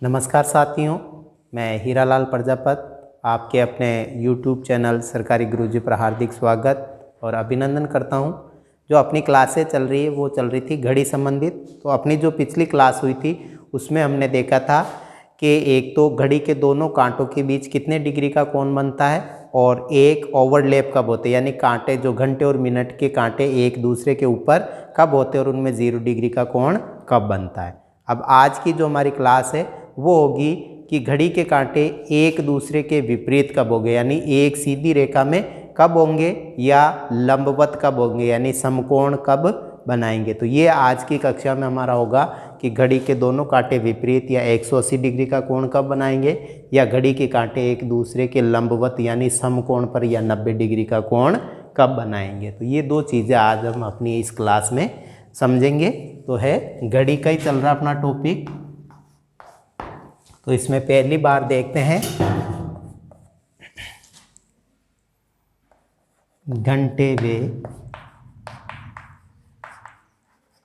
नमस्कार साथियों, मैं हीरालाल प्रजापत आपके अपने YouTube चैनल सरकारी गुरुजी पर हार्दिक स्वागत और अभिनंदन करता हूं। जो अपनी क्लासें चल रही है वो चल रही थी घड़ी संबंधित। तो अपनी जो पिछली क्लास हुई थी उसमें हमने देखा था कि एक तो घड़ी के दोनों कांटों के बीच कितने डिग्री का कोण बनता है और एक ओवरलैप कब होते हैं, यानी कांटे जो घंटे और मिनट के कांटे एक दूसरे के ऊपर कब होते हैं और उनमें 0 डिग्री का कोण कब बनता है। अब आज की जो हमारी क्लास है वो होगी कि घड़ी के कांटे एक दूसरे के विपरीत कब होंगे, यानी एक सीधी रेखा में कब होंगे या लंबवत कब होंगे, यानी समकोण कब बनाएंगे। तो ये आज की कक्षा में हमारा होगा कि घड़ी के दोनों कांटे विपरीत या 180 डिग्री का कोण कब बनाएंगे या घड़ी के कांटे एक दूसरे के लंबवत यानी समकोण पर या 90 डिग्री का कोण कब बनाएंगे। तो ये दो चीज़ें आज हम अपनी इस क्लास में समझेंगे। तो है घड़ी का ही चल रहा अपना टॉपिक। तो इसमें पहली बार देखते हैं घंटे व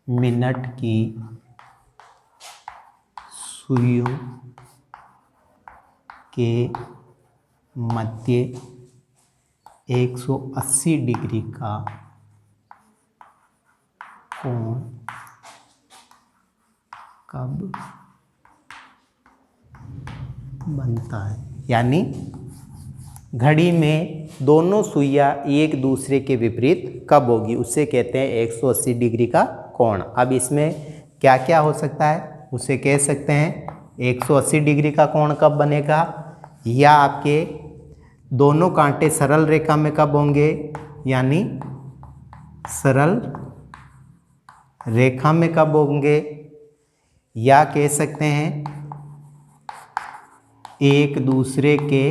मिनट की सुइयों के मध्य 180 डिग्री का कोण कब बनता है, यानी घड़ी में दोनों सुइयां एक दूसरे के विपरीत कब होगी, उससे कहते हैं 180 डिग्री का कोण। अब इसमें क्या क्या हो सकता है, उसे कह सकते हैं 180 डिग्री का कोण कब बनेगा, या आपके दोनों कांटे सरल रेखा में कब होंगे, यानी सरल रेखा में कब होंगे, या कह सकते हैं एक दूसरे के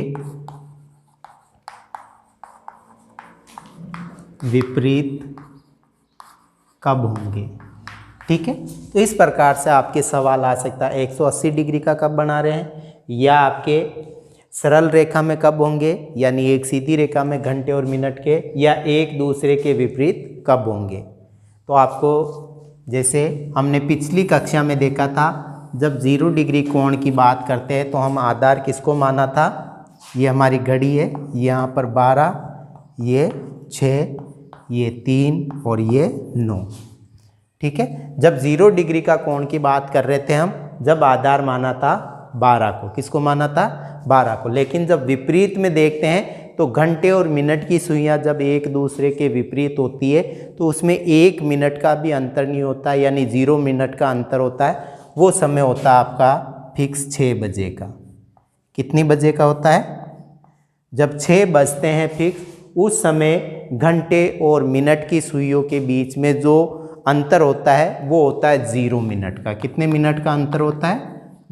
विपरीत कब होंगे। ठीक है, तो इस प्रकार से आपके सवाल आ सकता है 180 डिग्री का कब बना रहे हैं, या आपके सरल रेखा में कब होंगे यानी एक सीधी रेखा में घंटे और मिनट के, या एक दूसरे के विपरीत कब होंगे। तो आपको जैसे हमने पिछली कक्षा में देखा था, जब 0 डिग्री कोण की बात करते हैं तो हम आधार किसको माना था, ये हमारी घड़ी है, यहाँ पर 12, ये 6, ये 3 और ये 9। ठीक है, जब 0 डिग्री का कोण की बात कर रहे थे हम, जब आधार माना था 12 को, किसको माना था 12 को। लेकिन जब विपरीत में देखते हैं तो घंटे और मिनट की सुइयां जब एक दूसरे के विपरीत होती है तो उसमें 1 मिनट का भी अंतर नहीं होता, यानी 0 मिनट का अंतर होता है। वो समय होता है आपका फिक्स 6 बजे का। कितनी बजे का होता है, जब 6 बजते हैं फिक्स, उस समय घंटे और मिनट की सुइयों के बीच में जो अंतर होता है वो होता है 0 मिनट का। कितने मिनट का अंतर होता है,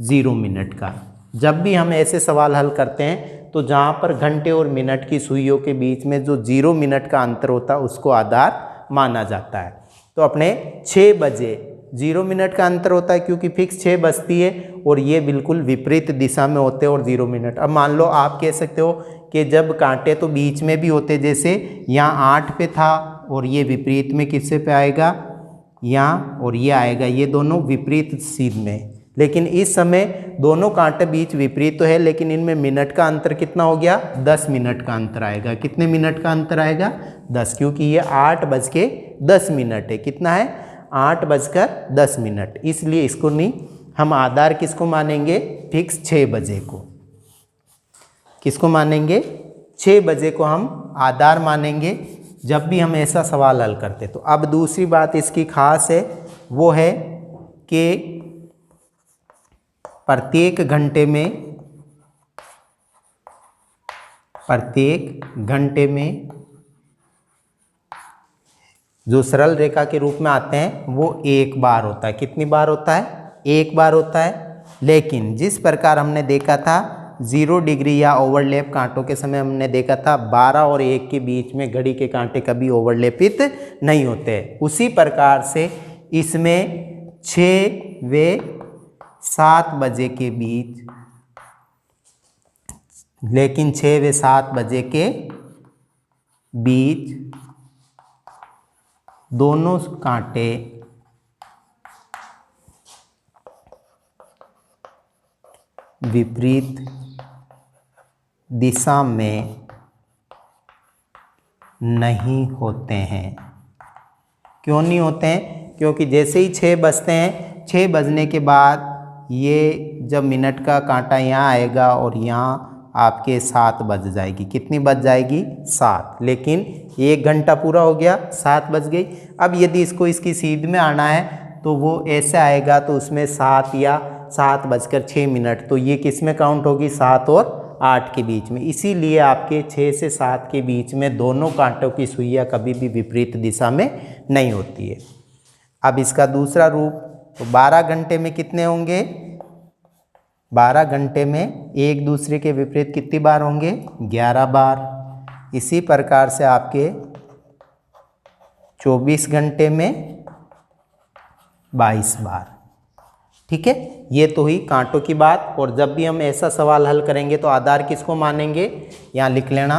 0 मिनट का। जब भी हम ऐसे सवाल हल करते हैं तो जहाँ पर घंटे और मिनट की सुइयों के बीच में जो 0 मिनट का अंतर होता है उसको आधार माना जाता है। तो अपने 6 बजे 0 मिनट का अंतर होता है क्योंकि फिक्स 6 बजती है और ये बिल्कुल विपरीत दिशा में होते हैं और 0 मिनट। अब मान लो आप कह सकते हो कि जब कांटे तो बीच में भी होते, जैसे यहाँ 8 पे था और ये विपरीत में किससे पे आएगा, यहाँ, और ये आएगा, ये दोनों विपरीत सीध में। लेकिन इस समय दोनों कांटे बीच विपरीत तो है, लेकिन इनमें मिनट का अंतर कितना हो गया, 10 मिनट का अंतर आएगा। कितने मिनट का अंतर आएगा, 10, क्योंकि ये 8:10 है। कितना है, 8:10, इसलिए इसको नहीं, हम आधार किसको मानेंगे, फिक्स 6 बजे को। किसको मानेंगे, 6 बजे को हम आधार मानेंगे जब भी हम ऐसा सवाल हल करते। तो अब दूसरी बात इसकी खास है, वो है कि प्रत्येक घंटे में जो सरल रेखा के रूप में आते हैं वो 1 बार होता है। कितनी बार होता है, 1 बार होता है। लेकिन जिस प्रकार हमने देखा था 0 डिग्री या ओवरलैप कांटों के समय हमने देखा था 12 और 1 के बीच में घड़ी के कांटे कभी ओवरलैपित नहीं होते, उसी प्रकार से इसमें 6 व 7 बजे के बीच, लेकिन 6 व 7 बजे के बीच दोनों कांटे विपरीत दिशा में नहीं होते हैं। क्यों नहीं होते हैं? क्योंकि जैसे ही 6 बजते हैं, 6 बजने के बाद ये जब मिनट का कांटा यहाँ आएगा और यहाँ आपके 7 बज जाएगी। कितनी बज जाएगी? 7। लेकिन 1 घंटा पूरा हो गया, 7 बज गई। अब यदि इसको इसकी सीध में आना है तो वो ऐसे आएगा, तो उसमें 7 या 7:06, तो ये किस में काउंट होगी? 7 और 8 के बीच में। इसीलिए आपके 6 से 7 के बीच में दोनों कांटों की सुइयाँ कभी भी विपरीत दिशा में नहीं होती है। अब इसका दूसरा रूप, तो 12 घंटे में कितने होंगे? 12 घंटे में एक दूसरे के विपरीत कितनी बार होंगे? 11 बार। इसी प्रकार से आपके 24 घंटे में 22 बार। ठीक है, ये तो हुई कांटों की बात। और जब भी हम ऐसा सवाल हल करेंगे तो आधार किसको मानेंगे? यहाँ लिख लेना,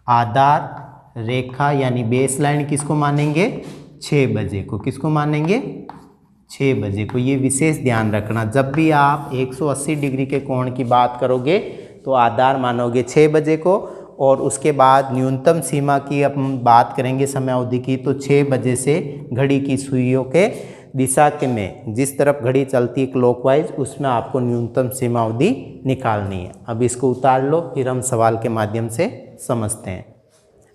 आधार रेखा यानी बेस लाइन किसको मानेंगे? 6 बजे को। किसको मानेंगे? 6 बजे को। ये विशेष ध्यान रखना, जब भी आप 180 डिग्री के कोण की बात करोगे तो आधार मानोगे 6 बजे को। और उसके बाद न्यूनतम सीमा की अब हम बात करेंगे समय अवधि की, तो 6 बजे से घड़ी की सुइयों के दिशा के में जिस तरफ घड़ी चलती है क्लॉकवाइज, उसमें आपको न्यूनतम सीमा अवधि निकालनी है। अब इसको उतार लो, फिर हम सवाल के माध्यम से समझते हैं।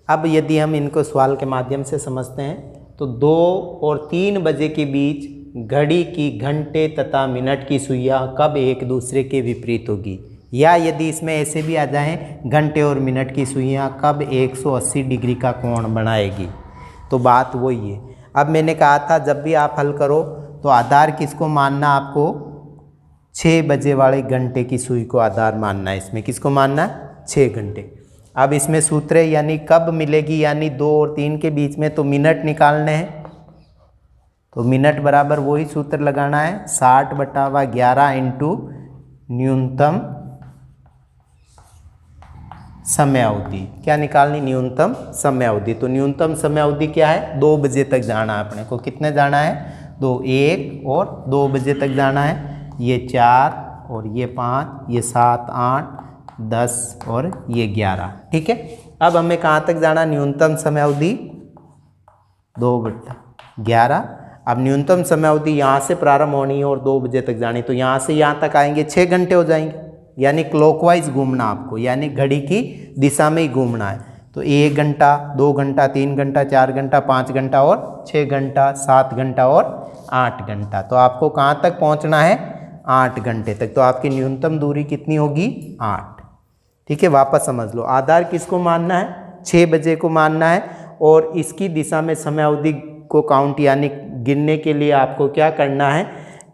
अब यदि हम इनको सवाल के माध्यम से समझते हैं तो 2 और 3 बजे के बीच घड़ी की घंटे तथा मिनट की सुइयाँ कब एक दूसरे के विपरीत होगी? या यदि इसमें ऐसे भी आ जाए, घंटे और मिनट की सुइयाँ कब 180 डिग्री का कोण बनाएगी? तो बात वही है। अब मैंने कहा था जब भी आप हल करो तो आधार किसको मानना? आपको 6 बजे वाले घंटे की सुई को आधार मानना है। इसमें किसको मानना है? 6 घंटे। अब इसमें सूत्र है, यानी कब मिलेगी, यानी 2 और 3 के बीच में, तो मिनट निकालने हैं। तो मिनट बराबर वही सूत्र लगाना है, 60/11 इंटू न्यूनतम समय अवधि। क्या निकालनी? न्यूनतम समय अवधि। तो न्यूनतम समय अवधि क्या है? 2 बजे तक जाना है अपने को। कितने जाना है? 2, 1 और 2 बजे तक जाना है। ये 4 और ये 5, ये 7, 8, 10 और ये 11। ठीक है, अब हमें कहाँ तक जाना? न्यूनतम समय अवधि 2/11। अब न्यूनतम समय अवधि यहाँ से प्रारंभ होनी है और 2 बजे तक जानी, तो यहाँ से यहाँ तक आएंगे 6 घंटे हो जाएंगे। यानी क्लॉकवाइज घूमना आपको, यानी घड़ी की दिशा में ही घूमना है। तो 1 घंटा, 2 घंटा, 3 घंटा, 4 घंटा, 5 घंटा और 6 घंटा, 7 घंटा और 8 घंटा। तो आपको कहाँ तक पहुँचना है? 8 घंटे तक। तो आपकी न्यूनतम दूरी कितनी होगी? 8। ठीक है, वापस समझ लो, आधार किसको मानना है? 6 बजे को मानना है। और इसकी दिशा में समय अवधि को काउंट यानी गिनने के लिए आपको क्या करना है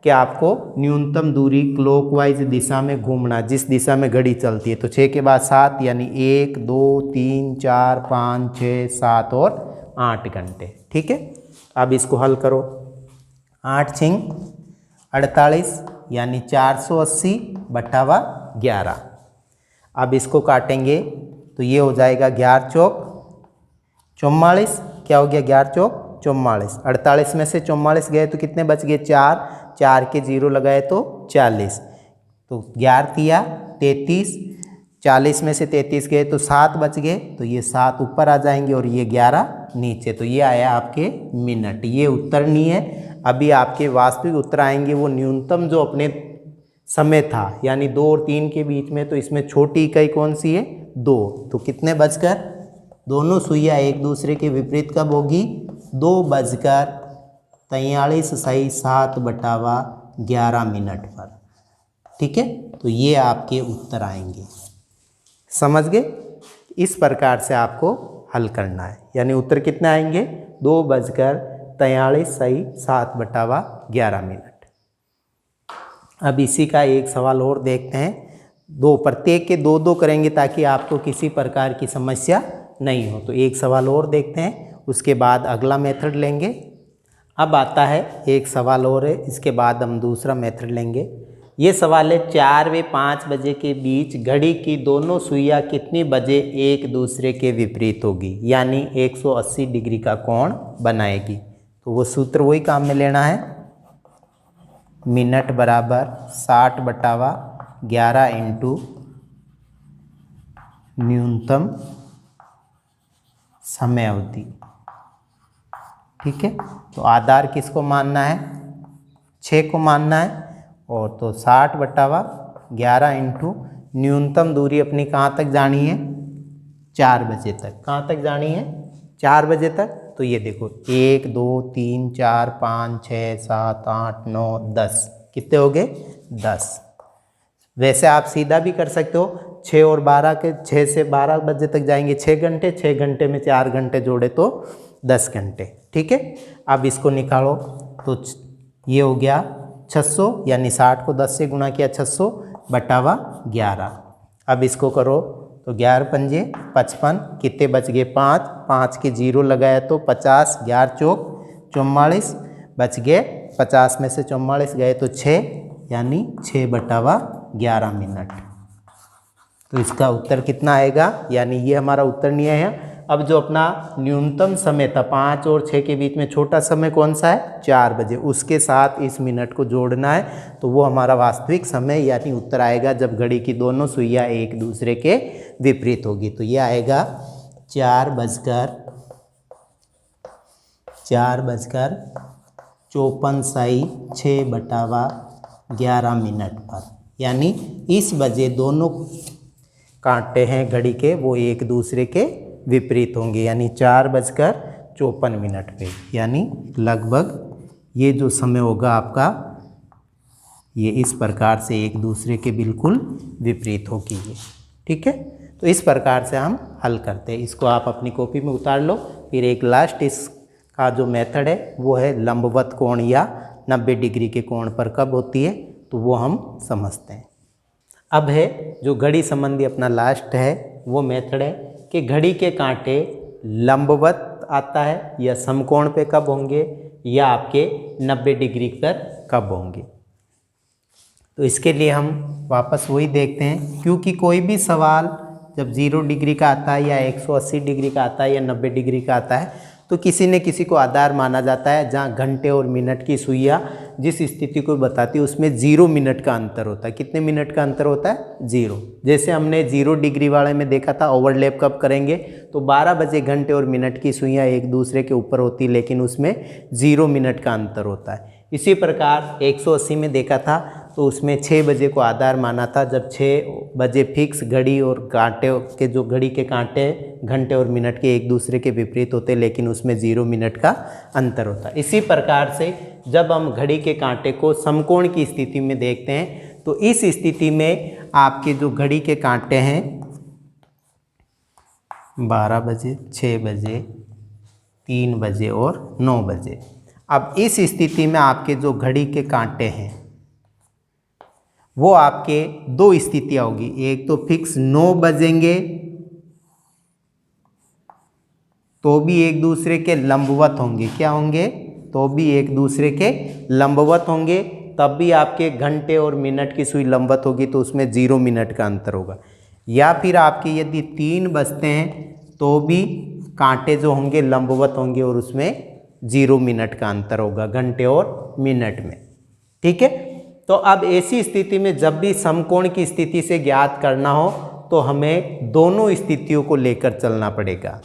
कि आपको न्यूनतम दूरी क्लॉकवाइज दिशा में घूमना, जिस दिशा में घड़ी चलती है। तो 6 के बाद 7, यानी 1, 2, 3, 4, 5, 6, 7 और 8 घंटे। ठीक है, अब इसको हल करो। 8 छिंग 48, यानी 480/11। अब इसको काटेंगे तो ये हो जाएगा 11 चौक 44। क्या हो गया? 11 चौक 44। 48 में से 44 गए तो कितने बच गए? 4। 4 के 0 लगाए तो 40। तो 11 तिया 33। 40 में से 33 गए तो 7 बच गए, तो ये 7 ऊपर आ जाएंगे और ये 11 नीचे। तो ये आया आपके मिनट। ये उत्तर नहीं है, अभी आपके वास्तविक उत्तर आएंगे वो न्यूनतम जो अपने समय था, यानी 2 और 3 के बीच में। तो इसमें छोटी इकाई कौन सी है? 2। तो कितने बजकर, दोनों सुइयाँ एक दूसरे के विपरीत कब होगी? 2:43 सही 7/11 पर। ठीक है, तो ये आपके उत्तर आएंगे। समझ गए? इस प्रकार से आपको हल करना है, यानी उत्तर कितने आएंगे? 2:43 सही 7/11। अब इसी का एक सवाल और देखते हैं। प्रत्येक के 2-2 करेंगे ताकि आपको किसी प्रकार की समस्या नहीं हो। तो एक सवाल और देखते हैं, उसके बाद अगला मेथड लेंगे। अब आता है एक सवाल और है, इसके बाद हम दूसरा मेथड लेंगे। ये सवाल है 4 व 5 बजे के बीच घड़ी की दोनों सुइयां कितनी बजे एक दूसरे के विपरीत होगी, यानी 180 डिग्री का कोण बनाएगी। तो वो सूत्र वही काम में लेना है, मिनट बराबर 60/11 इंटू न्यूनतम समय अवधि। ठीक है, तो आधार किसको मानना है, 6 को मानना है, और तो 60/11 इंटू न्यूनतम दूरी अपनी कहाँ तक जानी है, 4 बजे तक। कहाँ तक जानी है, 4 बजे तक। तो ये देखो 1 2 3 4 5 6 7 8 9 10, कितने हो गए, 10। वैसे आप सीधा भी कर सकते हो, 6 और 12 के 6 से 12 बजे तक जाएंगे 6 घंटे, 6 घंटे में 4 घंटे जोड़े तो 10 घंटे। ठीक है, अब इसको निकालो तो ये हो गया 600, यानी 60 को 10 से गुणा किया 600/11। अब इसको करो तो 11 पंजे 55, कितने बच गए, 5, 5 के 0 लगाया तो 50, 11 चौक 44 बच गए, 50 में से 44 गए तो 6, यानी 6/11 मिनट। तो इसका उत्तर कितना आएगा, यानी ये हमारा उत्तर नहीं आया। अब जो अपना न्यूनतम समय था 5 और 6 के बीच में छोटा समय कौन सा है, 4 बजे, उसके साथ इस मिनट को जोड़ना है, तो वो हमारा वास्तविक समय यानी उत्तर आएगा जब घड़ी की दोनों सुइयां एक दूसरे के विपरीत होगी। तो ये आएगा 4:54 6/11 मिनट पर, यानी इस बजे दोनों कांटे हैं घड़ी के वो एक दूसरे के विपरीत होंगे, यानी 4:54 पे, यानी लगभग ये जो समय होगा आपका ये इस प्रकार से एक दूसरे के बिल्कुल विपरीत होगी ये। ठीक है, तो इस प्रकार से हम हल करते हैं। इसको आप अपनी कॉपी में उतार लो। फिर एक लास्ट इसका जो मेथड है वो है लंबवत कोण या 90 डिग्री के कोण पर कब होती है, तो वो हम समझते हैं। अब है जो घड़ी संबंधी अपना लास्ट है वो मेथड है कि घड़ी के कांटे लंबवत आता है या समकोण पे कब होंगे या आपके 90 डिग्री पर कब होंगे। तो इसके लिए हम वापस वही देखते हैं, क्योंकि कोई भी सवाल जब 0 डिग्री का आता है या 180 डिग्री का आता है या 90 डिग्री का आता है तो किसी न किसी को आधार माना जाता है जहाँ घंटे और मिनट की सुइयां जिस स्थिति को बताती है उसमें 0 मिनट का अंतर होता है। कितने मिनट का अंतर होता है, 0। जैसे हमने 0 डिग्री वाले में देखा था ओवरलैप कब करेंगे, तो 12 बजे घंटे और मिनट की सुइयां एक दूसरे के ऊपर होती, लेकिन उसमें 0 मिनट का अंतर होता है। इसी प्रकार 180 में देखा था तो उसमें 6 बजे को आधार माना था, जब 6 बजे फिक्स घड़ी और कांटे के जो घड़ी के कांटे घंटे और मिनट के एक दूसरे के विपरीत होते, लेकिन उसमें 0 मिनट का अंतर होता है। इसी प्रकार से जब हम घड़ी के कांटे को समकोण की स्थिति में देखते हैं तो इस स्थिति में आपके जो घड़ी के कांटे हैं 12 बजे, 6 बजे, 3 बजे और 9 बजे। अब इस स्थिति में आपके जो घड़ी के कांटे हैं वो आपके 2 स्थितियां होगी, एक तो फिक्स 9 बजेंगे तो भी एक दूसरे के लंबवत होंगे, क्या होंगे, तो भी एक दूसरे के लंबवत होंगे, तब भी आपके घंटे और मिनट की सुई लंबवत होगी तो उसमें 0 मिनट का अंतर होगा। या फिर आपके यदि 3 बजते हैं तो भी कांटे जो होंगे लंबवत होंगे और उसमें 0 मिनट का अंतर होगा घंटे और मिनट में। ठीक है, तो अब ऐसी स्थिति में जब भी समकोण की स्थिति से ज्ञात करना हो तो हमें दोनों स्थितियों को लेकर चलना पड़ेगा।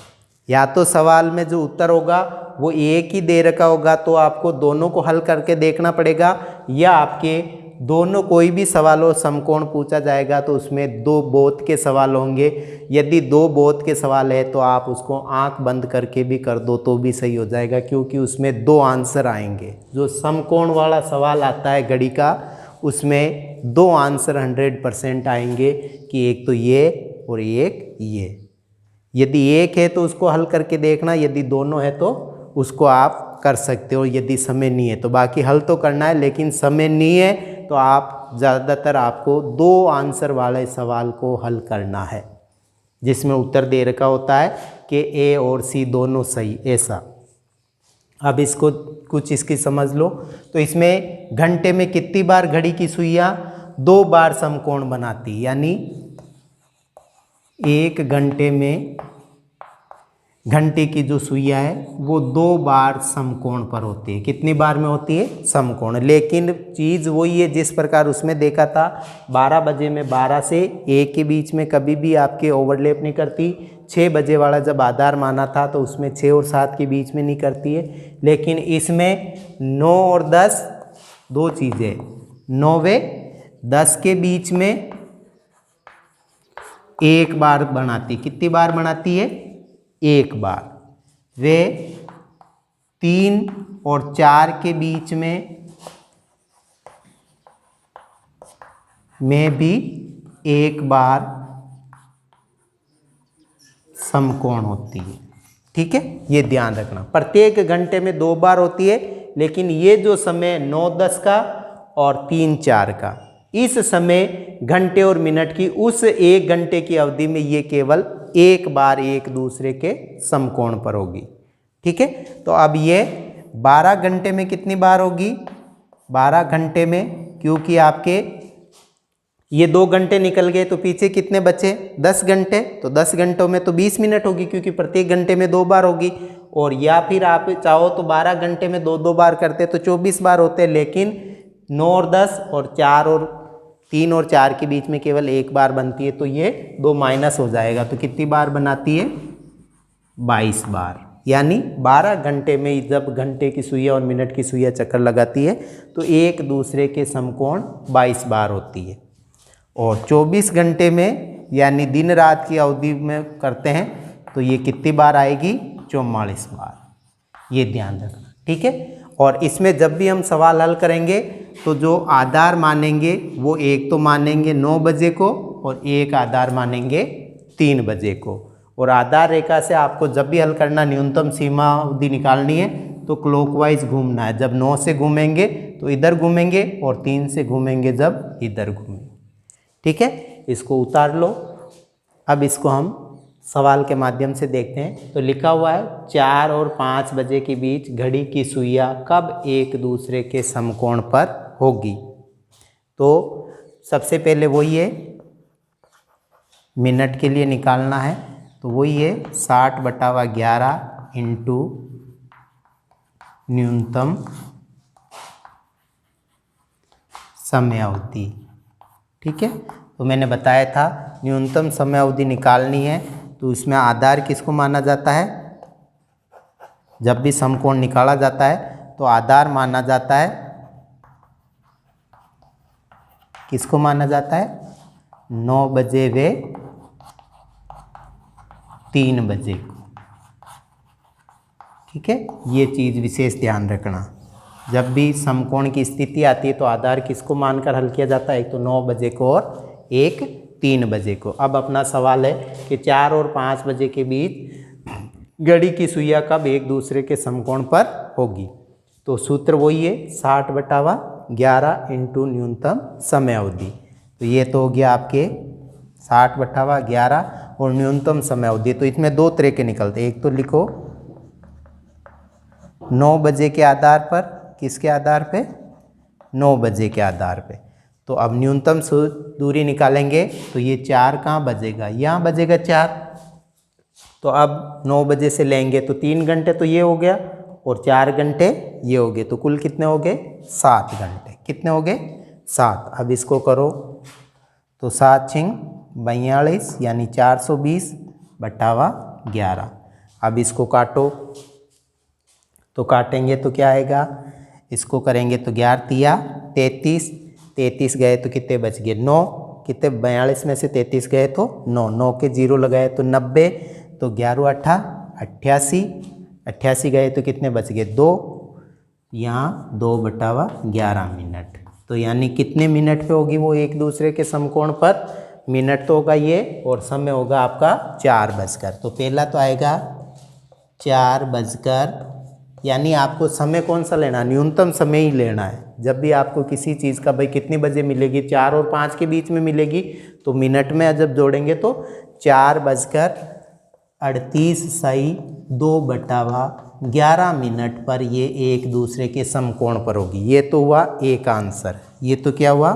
या तो सवाल में जो उत्तर होगा वो एक ही दे रखा होगा तो आपको दोनों को हल करके देखना पड़ेगा, या आपके दोनों कोई भी सवाल हो समकोण पूछा जाएगा तो उसमें 2 बोध के सवाल होंगे। यदि 2 बोध के सवाल है तो आप उसको आंख बंद करके भी कर दो तो भी सही हो जाएगा, क्योंकि उसमें 2 आंसर आएंगे। जो समकोण वाला सवाल आता है घड़ी का उसमें 2 आंसर 100% आएंगे कि एक तो ये और एक ये। यदि एक है तो उसको हल करके देखना, यदि दोनों है तो उसको आप कर सकते हो, यदि समय नहीं है तो। बाकी हल तो करना है, लेकिन समय नहीं है तो आप ज़्यादातर आपको 2 आंसर वाले सवाल को हल करना है जिसमें उत्तर दे रखा होता है कि ए और सी दोनों सही, ऐसा। अब इसको कुछ इसकी समझ लो। तो इसमें घंटे में कितनी बार घड़ी की सुइयां 2 बार समकोण बनाती है, यानी 1 घंटे में घंटे की जो सुइया है वो 2 बार समकोण पर होती है। कितनी बार में होती है? समकोण। लेकिन चीज़ वही है जिस प्रकार उसमें देखा था, 12 बजे में 12 से 1 के बीच में कभी भी आपके ओवरलैप नहीं करती। 6 बजे वाला जब आधार माना था तो उसमें 6 और 7 के बीच में नहीं करती है। लेकिन इसमें 9 और 10 दो चीज़ें, 9 व 10 के बीच में 1 बार बनाती। कितनी बार बनाती है? 1 बार। वे 3 और 4 के बीच में भी 1 बार समकोण होती है। ठीक है, ये ध्यान रखना। प्रत्येक घंटे में 2 बार होती है, लेकिन ये जो समय 9-10 का और 3-4 का, इस समय घंटे और मिनट की उस 1 घंटे की अवधि में ये केवल 1 बार एक दूसरे के समकोण पर होगी। ठीक है, तो अब ये 12 घंटे में कितनी बार होगी? 12 घंटे में, क्योंकि आपके ये 2 घंटे निकल गए तो पीछे कितने बचे? 10 घंटे। तो 10 घंटों में तो 20 मिनट होगी, क्योंकि प्रत्येक घंटे में 2 बार होगी। और या फिर आप चाहो तो 12 घंटे में 2-2 बार करते तो 24 बार होते, लेकिन 9 और 10 और 4 और 3 और 4 के बीच में केवल 1 बार बनती है, तो ये 2 माइनस हो जाएगा। तो कितनी बार बनाती है? 22 बार। यानी 12 घंटे में जब घंटे की सुइया और मिनट की सुइया चक्कर लगाती है तो एक दूसरे के समकोण 22 बार होती है। और 24 घंटे में यानी दिन रात की अवधि में करते हैं तो ये कितनी बार आएगी? 44 बार। ये ध्यान रखना। ठीक है, और इसमें जब भी हम सवाल हल करेंगे तो जो आधार मानेंगे वो एक तो मानेंगे 9 बजे को और एक आधार मानेंगे 3 बजे को। और आधार रेखा से आपको जब भी हल करना, न्यूनतम सीमा अवधि निकालनी है तो क्लॉकवाइज घूमना है। जब 9 से घूमेंगे तो इधर घूमेंगे और 3 से घूमेंगे जब इधर घूमेंगे। ठीक है, इसको उतार लो। अब इसको हम सवाल के माध्यम से देखते हैं। तो लिखा हुआ है 4 और 5 बजे के बीच घड़ी की सुइया कब एक दूसरे के समकोण पर होगी? तो सबसे पहले वही है, मिनट के लिए निकालना है, तो वही है 60/11 इंटू न्यूनतम समय अवधि। ठीक है, तो मैंने बताया था न्यूनतम समय अवधि निकालनी है तो इसमें आधार किसको माना जाता है? जब भी समकोण निकाला जाता है तो आधार माना जाता है, किसको माना जाता है? 9 बजे व 3 बजे को। ठीक है, ये चीज़ विशेष ध्यान रखना। जब भी समकोण की स्थिति आती है तो आधार किसको मानकर हल किया जाता है? एक तो 9 बजे को और एक 3 बजे को। अब अपना सवाल है कि 4 और 5 बजे के बीच घड़ी की सुइया कब एक दूसरे के समकोण पर होगी? तो सूत्र वही है 60/11 इंटू न्यूनतम समय अवधि। तो ये तो हो गया आपके 60/11 और न्यूनतम समय अवधि। तो इसमें 2 तरह के निकलते, एक तो लिखो 9 बजे के आधार पर, किसके आधार पे? 9 बजे के आधार पे। तो अब न्यूनतम दूरी निकालेंगे तो ये 4 कहाँ बजेगा? यहाँ बजेगा 4। तो अब 9 बजे से लेंगे तो 3 घंटे तो ये हो गया और 4 घंटे ये हो गए, तो कुल कितने हो गए? 7 घंटे। कितने हो गए? 7। अब इसको करो तो 7×6 = 42 यानी 420/11। अब इसको काटो तो काटेंगे तो क्या आएगा? इसको करेंगे तो 11×3 = 33। 33 गए तो कितने बच गए? 9। कितने? 42 में से 33 गए तो 9। 9 के 0 लगाए तो 90। तो 11×8 = 88। 88 गए तो कितने बच गए? 2। यहाँ 2/11 मिनट। तो यानी कितने मिनट पे होगी वो एक दूसरे के समकोण पर? मिनट तो होगा ये और समय होगा आपका 4 बजकर। तो पहला तो आएगा 4 बजकर, यानी आपको समय कौन सा लेना? न्यूनतम समय ही लेना है। जब भी आपको किसी चीज़ का भाई कितनी बजे मिलेगी, 4 और 5 के बीच में मिलेगी, तो मिनट में जब जोड़ेंगे तो 4:38 सही 2/11 मिनट पर ये एक दूसरे के समकोण पर होगी। ये तो हुआ एक आंसर। ये तो क्या हुआ?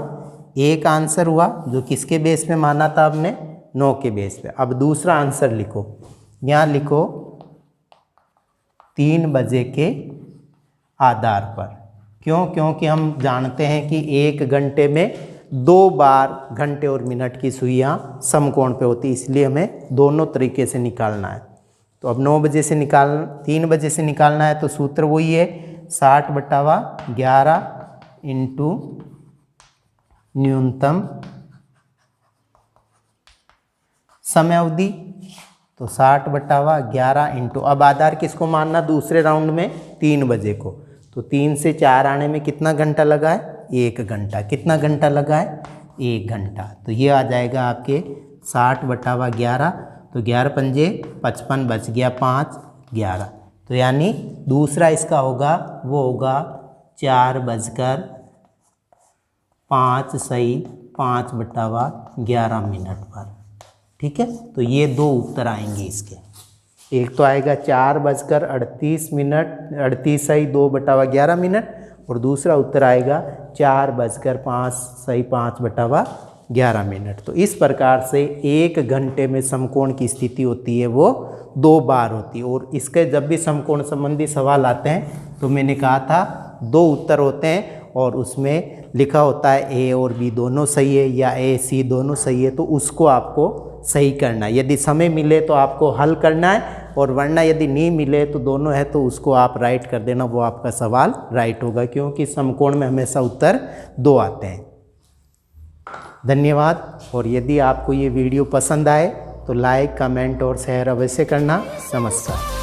एक आंसर हुआ जो किसके बेस पे माना था आपने, 9 के बेस पे। अब दूसरा आंसर लिखो, यहाँ लिखो 3 बजे के आधार पर। क्यों? क्योंकि हम जानते हैं कि 1 घंटे में 2 बार घंटे और मिनट की सुइयाँ समकोण पे होती, इसलिए हमें दोनों तरीके से निकालना है। तो अब 9 बजे से 3 बजे से निकालना है, तो सूत्र वही है 60/11 इंटू न्यूनतम समय अवधि। तो 60/11 इंटू, अब आधार किसको मानना दूसरे राउंड में, 3 बजे को। तो 3 से 4 आने में कितना घंटा लगा है, 1 घंटा। कितना घंटा लगा है, 1 घंटा। तो ये आ जाएगा आपके 60/11। तो 11 पंजे 55, बच गया 5, 11। तो यानी दूसरा इसका होगा वो होगा 4:05 सही 5/11 मिनट पर। ठीक है, तो ये 2 उत्तर आएंगे इसके। एक तो आएगा 4:38 सही 2/11 मिनट, और दूसरा उत्तर आएगा 4:05 सही 5/11 मिनट। तो इस प्रकार से 1 घंटे में समकोण की स्थिति होती है वो 2 बार होती है। और इसके जब भी समकोण संबंधी सवाल आते हैं तो मैंने कहा था 2 उत्तर होते हैं, और उसमें लिखा होता है ए और बी दोनों सही है या ए सी दोनों सही है, तो उसको आपको सही करना है। यदि समय मिले तो आपको हल करना है, और वरना यदि नहीं मिले तो दोनों है तो उसको आप राइट कर देना, वो आपका सवाल राइट होगा, क्योंकि समकोण में हमेशा उत्तर 2 आते हैं। धन्यवाद। और यदि आपको ये वीडियो पसंद आए तो लाइक, कमेंट और शेयर अवश्य करना। नमस्कार।